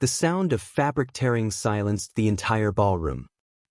The sound of fabric tearing silenced the entire ballroom.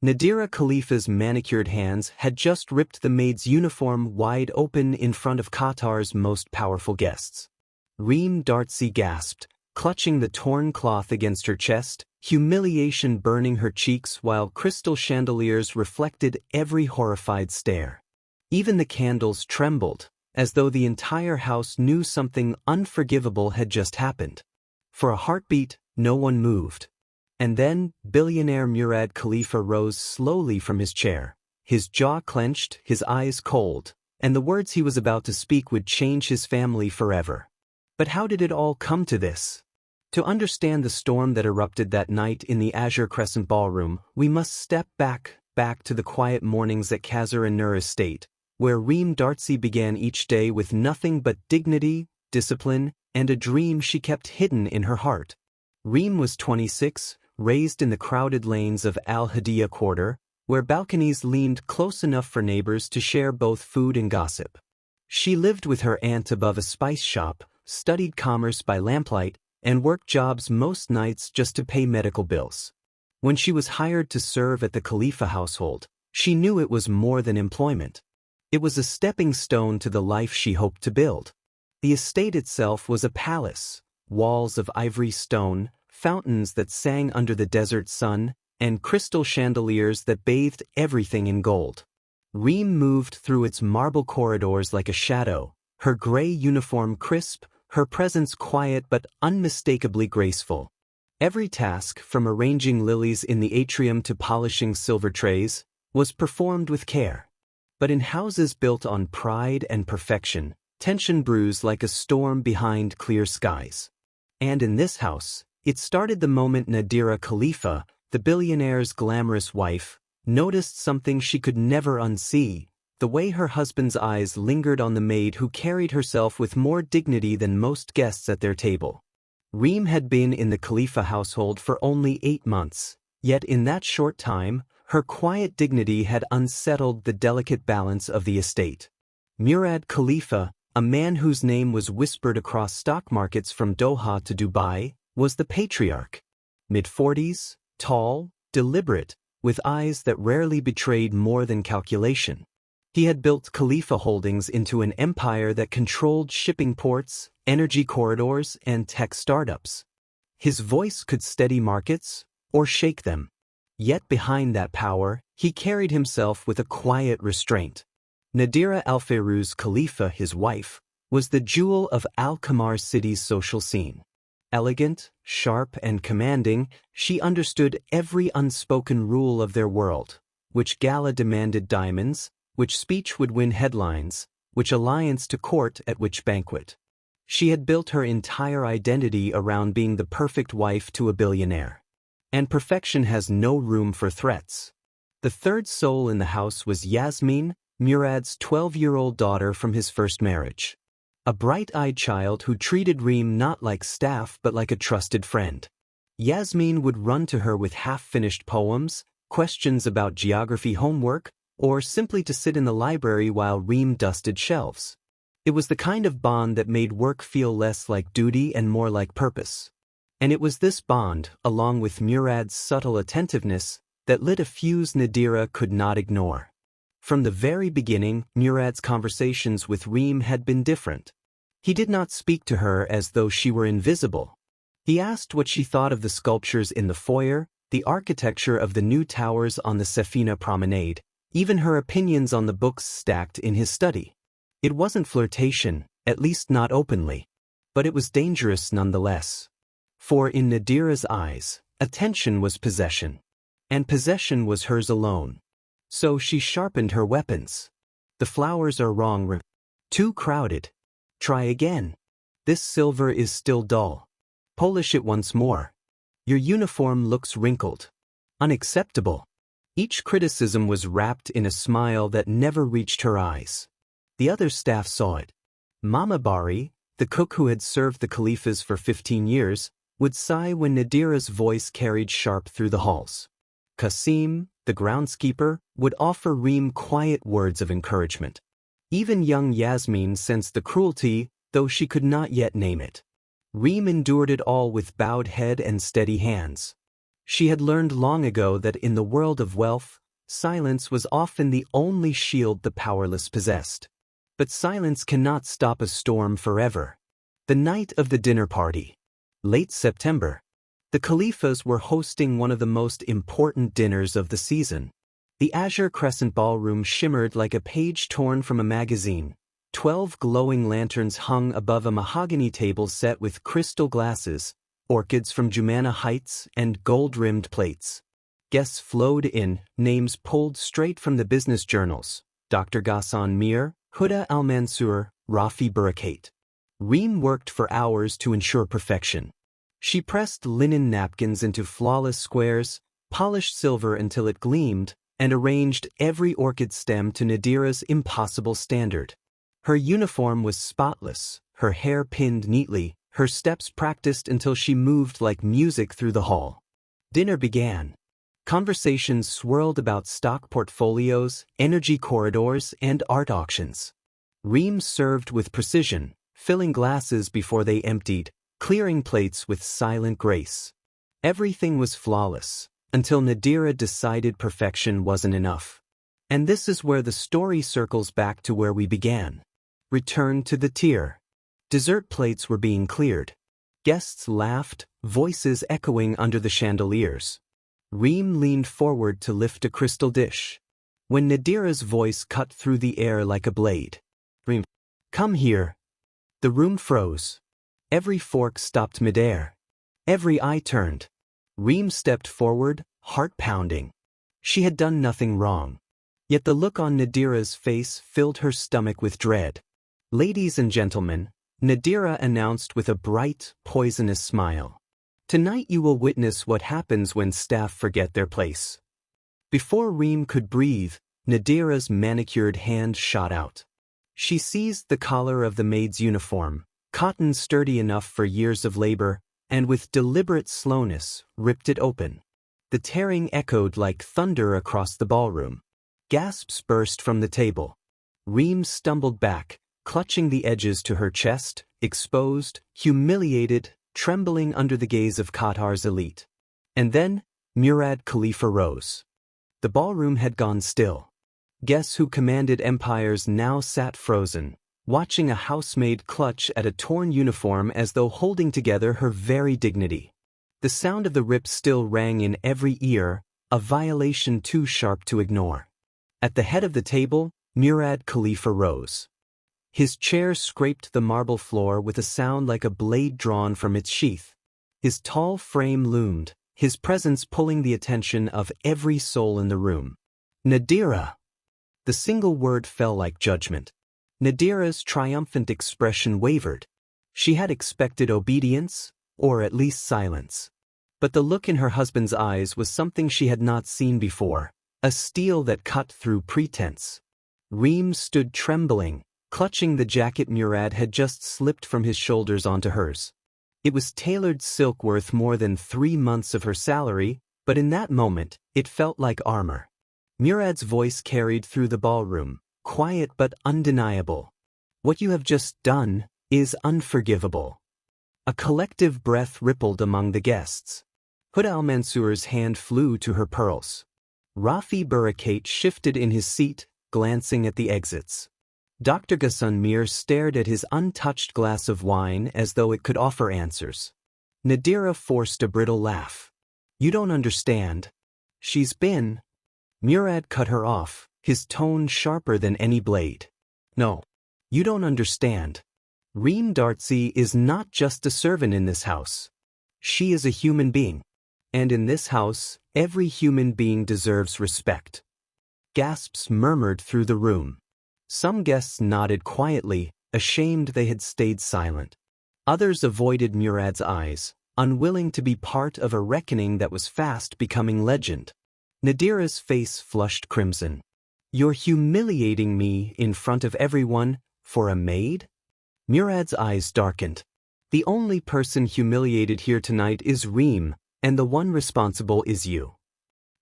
Nadira Khalifa's manicured hands had just ripped the maid's uniform wide open in front of Qatar's most powerful guests. Reem Darzi gasped, clutching the torn cloth against her chest, humiliation burning her cheeks while crystal chandeliers reflected every horrified stare. Even the candles trembled, as though the entire house knew something unforgivable had just happened. For a heartbeat, no one moved. And then, billionaire Murad Khalifa rose slowly from his chair, his jaw clenched, his eyes cold, and the words he was about to speak would change his family forever. But how did it all come to this? To understand the storm that erupted that night in the Azure Crescent Ballroom, we must step back to the quiet mornings at Qasr An-Nur Estate, where Reem Darzi began each day with nothing but dignity, discipline, and a dream she kept hidden in her heart. Reem was 26, raised in the crowded lanes of Al Hadiya Quarter, where balconies leaned close enough for neighbors to share both food and gossip. She lived with her aunt above a spice shop, studied commerce by lamplight, and worked jobs most nights just to pay medical bills. When she was hired to serve at the Khalifa household, she knew it was more than employment. It was a stepping stone to the life she hoped to build. The estate itself was a palace, walls of ivory stone, fountains that sang under the desert sun, and crystal chandeliers that bathed everything in gold. Reem moved through its marble corridors like a shadow, her gray uniform crisp, her presence quiet but unmistakably graceful. Every task, from arranging lilies in the atrium to polishing silver trays, was performed with care. But in houses built on pride and perfection, tension brews like a storm behind clear skies. And in this house, it started the moment Nadira Khalifa, the billionaire's glamorous wife, noticed something she could never unsee: the way her husband's eyes lingered on the maid who carried herself with more dignity than most guests at their table. Reem had been in the Khalifa household for only 8 months, yet in that short time, her quiet dignity had unsettled the delicate balance of the estate. Murad Khalifa, a man whose name was whispered across stock markets from Doha to Dubai, was the patriarch. Mid-40s, tall, deliberate, with eyes that rarely betrayed more than calculation. He had built Khalifa Holdings into an empire that controlled shipping ports, energy corridors, and tech startups. His voice could steady markets or shake them. Yet behind that power, he carried himself with a quiet restraint. Nadira Al-Fairuz Khalifa, his wife, was the jewel of Qamar City's social scene. Elegant, sharp, and commanding, she understood every unspoken rule of their world: which gala demanded diamonds, which speech would win headlines, which alliance to court at which banquet. She had built her entire identity around being the perfect wife to a billionaire. And perfection has no room for threats. The third soul in the house was Yasmin, Murad's 12-year-old daughter from his first marriage. A bright-eyed child who treated Reem not like staff but like a trusted friend. Yasmin would run to her with half-finished poems, questions about geography homework, or simply to sit in the library while Reem dusted shelves. It was the kind of bond that made work feel less like duty and more like purpose. And it was this bond, along with Murad's subtle attentiveness, that lit a fuse Nadira could not ignore. From the very beginning, Murad's conversations with Reem had been different. He did not speak to her as though she were invisible. He asked what she thought of the sculptures in the foyer, the architecture of the new towers on the Safina promenade, even her opinions on the books stacked in his study. It wasn't flirtation, at least not openly. But it was dangerous nonetheless. For in Nadira's eyes, attention was possession. And possession was hers alone. So she sharpened her weapons. The flowers are wrong. Too crowded. Try again. This silver is still dull. Polish it once more. Your uniform looks wrinkled. Unacceptable. Each criticism was wrapped in a smile that never reached her eyes. The other staff saw it. Mama Bari, the cook who had served the Khalifas for 15 years, would sigh when Nadira's voice carried sharp through the halls. Qasim, the groundskeeper, would offer Reem quiet words of encouragement. Even young Yasmin sensed the cruelty, though she could not yet name it. Reem endured it all with bowed head and steady hands. She had learned long ago that in the world of wealth, silence was often the only shield the powerless possessed. But silence cannot stop a storm forever. The night of the dinner party. Late September. The Khalifas were hosting one of the most important dinners of the season. The azure crescent ballroom shimmered like a page torn from a magazine. 12 glowing lanterns hung above a mahogany table set with crystal glasses, orchids from Jumana Heights, and gold-rimmed plates. Guests flowed in, names pulled straight from the business journals. Dr. Ghassan Mir, Huda Al-Mansour, Rafi Barakat. Reem worked for hours to ensure perfection. She pressed linen napkins into flawless squares, polished silver until it gleamed, and arranged every orchid stem to Nadira's impossible standard. Her uniform was spotless, her hair pinned neatly, her steps practiced until she moved like music through the hall. Dinner began. Conversations swirled about stock portfolios, energy corridors, and art auctions. Reem served with precision, filling glasses before they emptied, clearing plates with silent grace. Everything was flawless, until Nadira decided perfection wasn't enough. And this is where the story circles back to where we began. Return to the tier. Dessert plates were being cleared. Guests laughed, voices echoing under the chandeliers. Reem leaned forward to lift a crystal dish. When Nadira's voice cut through the air like a blade. Reem, come here. The room froze. Every fork stopped midair. Every eye turned. Reem stepped forward, heart pounding. She had done nothing wrong. Yet the look on Nadira's face filled her stomach with dread. Ladies and gentlemen, Nadira announced with a bright, poisonous smile. Tonight you will witness what happens when staff forget their place. Before Reem could breathe, Nadira's manicured hand shot out. She seized the collar of the maid's uniform, cotton sturdy enough for years of labor, and with deliberate slowness, ripped it open. The tearing echoed like thunder across the ballroom. Gasps burst from the table. Reem stumbled back, clutching the edges to her chest, exposed, humiliated, trembling under the gaze of Qatar's elite. And then, Murad Khalifa rose. The ballroom had gone still. Guests who commanded empires now sat frozen, watching a housemaid clutch at a torn uniform as though holding together her very dignity. The sound of the rip still rang in every ear, a violation too sharp to ignore. At the head of the table, Murad Khalifa rose. His chair scraped the marble floor with a sound like a blade drawn from its sheath. His tall frame loomed, his presence pulling the attention of every soul in the room. Nadira! The single word fell like judgment. Nadira's triumphant expression wavered. She had expected obedience, or at least silence. But the look in her husband's eyes was something she had not seen before, a steel that cut through pretense. Reem stood trembling, clutching the jacket Murad had just slipped from his shoulders onto hers. It was tailored silk worth more than 3 months of her salary, but in that moment, it felt like armor. Murad's voice carried through the ballroom, quiet but undeniable. What you have just done is unforgivable. A collective breath rippled among the guests. Huda al-Mansour's hand flew to her pearls. Rafi Barakat shifted in his seat, glancing at the exits. Dr. Ghassan Mir stared at his untouched glass of wine as though it could offer answers. Nadira forced a brittle laugh. You don't understand. She's been... Murad cut her off, his tone sharper than any blade. No, you don't understand. Reem Darzi is not just a servant in this house. She is a human being. And in this house, every human being deserves respect. Gasps murmured through the room. Some guests nodded quietly, ashamed they had stayed silent. Others avoided Murad's eyes, unwilling to be part of a reckoning that was fast becoming legend. Nadira's face flushed crimson. You're humiliating me in front of everyone for a maid? Murad's eyes darkened. The only person humiliated here tonight is Reem, and the one responsible is you.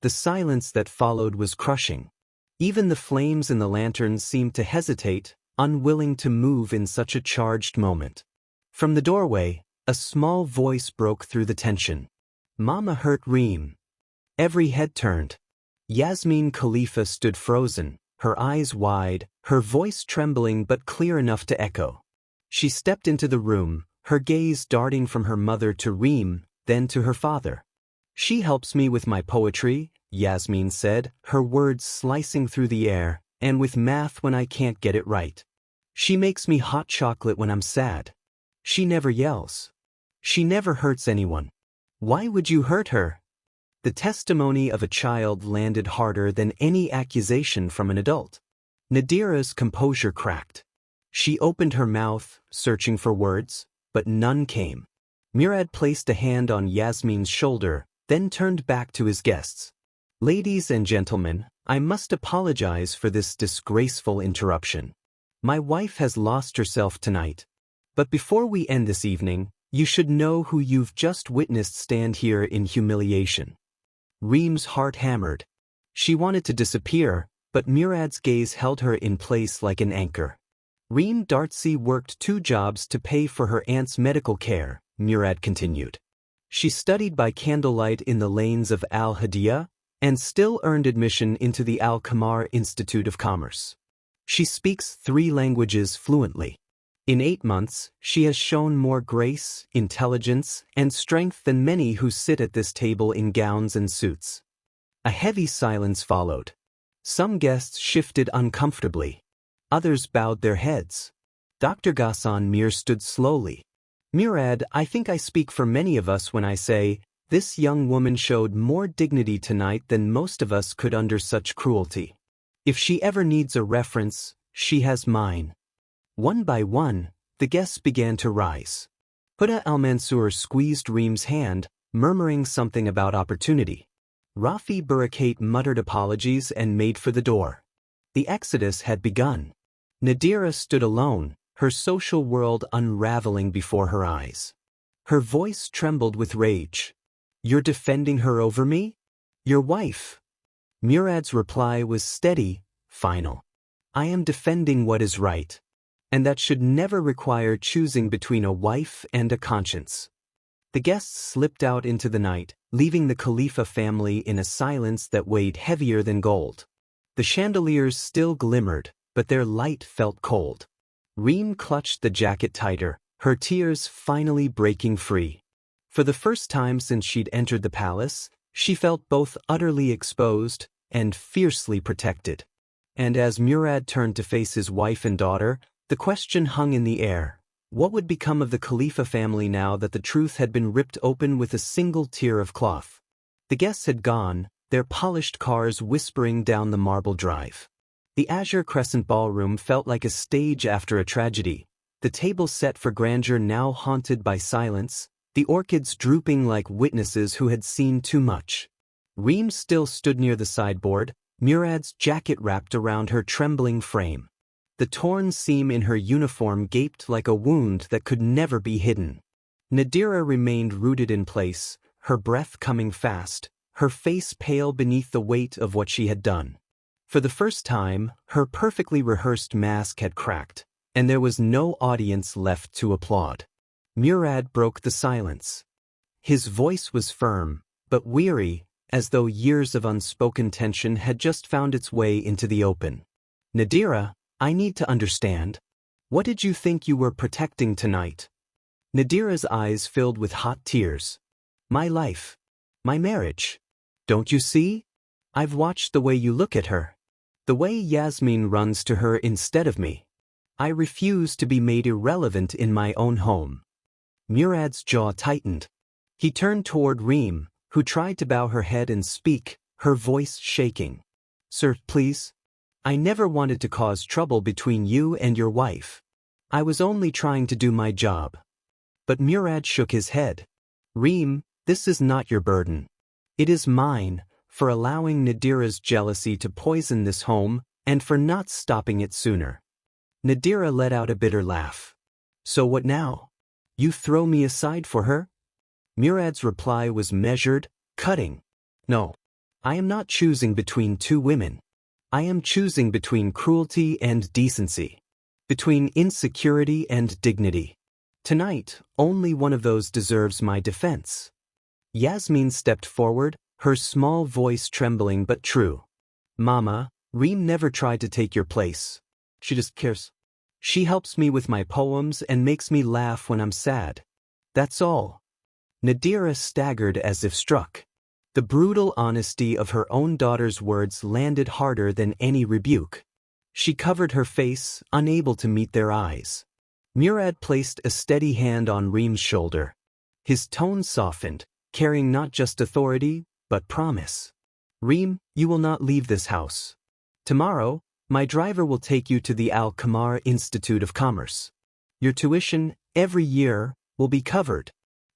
The silence that followed was crushing. Even the flames in the lanterns seemed to hesitate, unwilling to move in such a charged moment. From the doorway, A small voice broke through the tension. Mama hurt Reem. Every head turned. Yasmin Khalifa stood frozen, her eyes wide, her voice trembling but clear enough to echo. She stepped into the room, her gaze darting from her mother to Reem, then to her father. She helps me with my poetry, Yasmin said, her words slicing through the air, and with math when I can't get it right. She makes me hot chocolate when I'm sad. She never yells. She never hurts anyone. Why would you hurt her? The testimony of a child landed harder than any accusation from an adult. Nadira's composure cracked. She opened her mouth, searching for words, but none came. Murad placed a hand on Yasmin's shoulder, then turned back to his guests. Ladies and gentlemen, I must apologize for this disgraceful interruption. My wife has lost herself tonight. But before we end this evening, you should know who you've just witnessed stand here in humiliation. Reem's heart hammered. She wanted to disappear, but Murad's gaze held her in place like an anchor. Reem Darzi worked 2 jobs to pay for her aunt's medical care, Murad continued. She studied by candlelight in the lanes of Al-Hadiya, and still earned admission into the Al-Qamar Institute of Commerce. She speaks 3 languages fluently. In 8 months, she has shown more grace, intelligence, and strength than many who sit at this table in gowns and suits. A heavy silence followed. Some guests shifted uncomfortably. Others bowed their heads. Dr. Ghassan Mir stood slowly. Murad, I think I speak for many of us when I say, this young woman showed more dignity tonight than most of us could under such cruelty. If she ever needs a reference, she has mine. One by one, the guests began to rise. Huda al-Mansour squeezed Reem's hand, murmuring something about opportunity. Rafi Barakat muttered apologies and made for the door. The exodus had begun. Nadira stood alone, her social world unraveling before her eyes. Her voice trembled with rage. You're defending her over me? Your wife. Murad's reply was steady, final. I am defending what is right. And that should never require choosing between a wife and a conscience. The guests slipped out into the night, leaving the Khalifa family in a silence that weighed heavier than gold. The chandeliers still glimmered, but their light felt cold. Reem clutched the jacket tighter, her tears finally breaking free. For the first time since she'd entered the palace, she felt both utterly exposed and fiercely protected. And as Murad turned to face his wife and daughter, the question hung in the air. What would become of the Khalifa family now that the truth had been ripped open with a single tear of cloth? The guests had gone, their polished cars whispering down the marble drive. The Azure Crescent ballroom felt like a stage after a tragedy, the table set for grandeur now haunted by silence, the orchids drooping like witnesses who had seen too much. Reem still stood near the sideboard, Murad's jacket wrapped around her trembling frame. The torn seam in her uniform gaped like a wound that could never be hidden. Nadira remained rooted in place, her breath coming fast, her face pale beneath the weight of what she had done. For the first time, her perfectly rehearsed mask had cracked, and there was no audience left to applaud. Murad broke the silence. His voice was firm, but weary, as though years of unspoken tension had just found its way into the open. Nadira, I need to understand. What did you think you were protecting tonight? Nadira's eyes filled with hot tears. My life. My marriage. Don't you see? I've watched the way you look at her. The way Yasmin runs to her instead of me. I refuse to be made irrelevant in my own home. Murad's jaw tightened. He turned toward Reem, who tried to bow her head and speak, her voice shaking. Sir, please. I never wanted to cause trouble between you and your wife. I was only trying to do my job. But Murad shook his head. Reem, this is not your burden. It is mine, for allowing Nadira's jealousy to poison this home, and for not stopping it sooner. Nadira let out a bitter laugh. So what now? You throw me aside for her? Murad's reply was measured, cutting. No. I am not choosing between 2 women. I am choosing between cruelty and decency. Between insecurity and dignity. Tonight, only one of those deserves my defense. Yasmin stepped forward, her small voice trembling but true. Mama, Reem never tried to take your place. She just cares. She helps me with my poems and makes me laugh when I'm sad. That's all. Nadira staggered as if struck. The brutal honesty of her own daughter's words landed harder than any rebuke. She covered her face, unable to meet their eyes. Murad placed a steady hand on Reem's shoulder. His tone softened, carrying not just authority, but promise. Reem, you will not leave this house. Tomorrow, my driver will take you to the Qamar Institute of Commerce. Your tuition, every year, will be covered.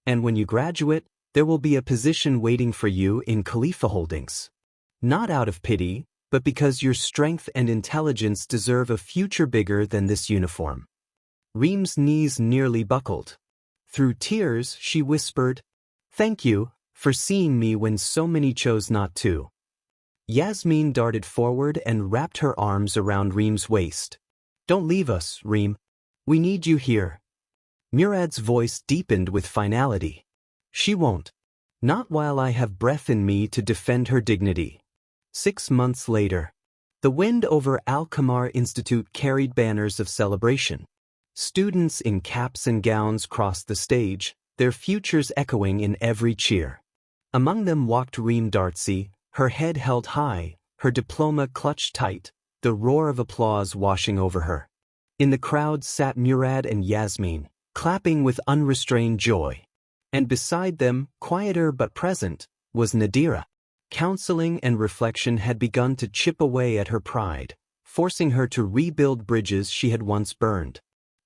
And when you graduate, there will be a position waiting for you in Khalifa Holdings. Not out of pity, but because your strength and intelligence deserve a future bigger than this uniform. Reem's knees nearly buckled. Through tears, she whispered, "Thank you for seeing me when so many chose not to." Yasmin darted forward and wrapped her arms around Reem's waist. "Don't leave us, Reem. We need you here." Murad's voice deepened with finality. "She won't. Not while I have breath in me to defend her dignity." 6 months later, the wind over Qamar Institute carried banners of celebration. Students in caps and gowns crossed the stage, their futures echoing in every cheer. Among them walked Reem Darzi, her head held high, her diploma clutched tight, the roar of applause washing over her. In the crowd sat Murad and Yasmin, clapping with unrestrained joy. And beside them, quieter but present, was Nadira. Counseling and reflection had begun to chip away at her pride, forcing her to rebuild bridges she had once burned.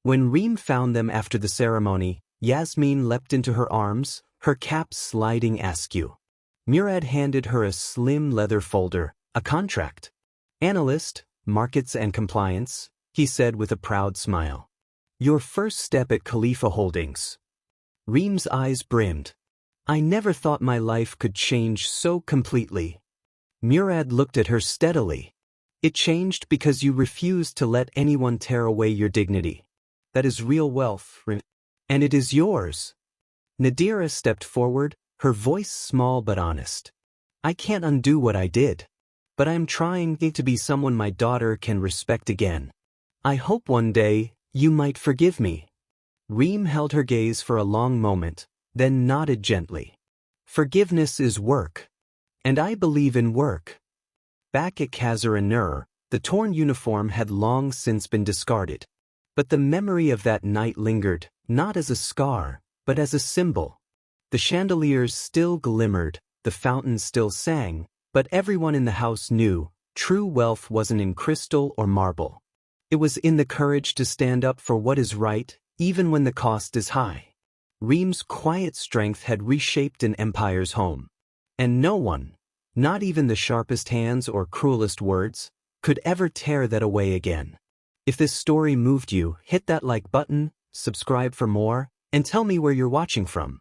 When Reem found them after the ceremony, Yasmin leapt into her arms, her cap sliding askew. Murad handed her a slim leather folder, a contract. "Analyst, markets and compliance," he said with a proud smile. "Your first step at Khalifa Holdings." Reem's eyes brimmed. "I never thought my life could change so completely." Murad looked at her steadily. "It changed because you refused to let anyone tear away your dignity. That is real wealth, and it is yours." Nadira stepped forward, her voice small but honest. "I can't undo what I did. But I am trying to be someone my daughter can respect again. I hope one day you might forgive me." Reem held her gaze for a long moment, then nodded gently. "Forgiveness is work. And I believe in work." Back at Qasr An-Nur, the torn uniform had long since been discarded. But the memory of that night lingered, not as a scar, but as a symbol. The chandeliers still glimmered, the fountain still sang, but everyone in the house knew true wealth wasn't in crystal or marble. It was in the courage to stand up for what is right, even when the cost is high. Reem's quiet strength had reshaped an empire's home. And no one, not even the sharpest hands or cruelest words, could ever tear that away again. If this story moved you, hit that like button, subscribe for more, and tell me where you're watching from.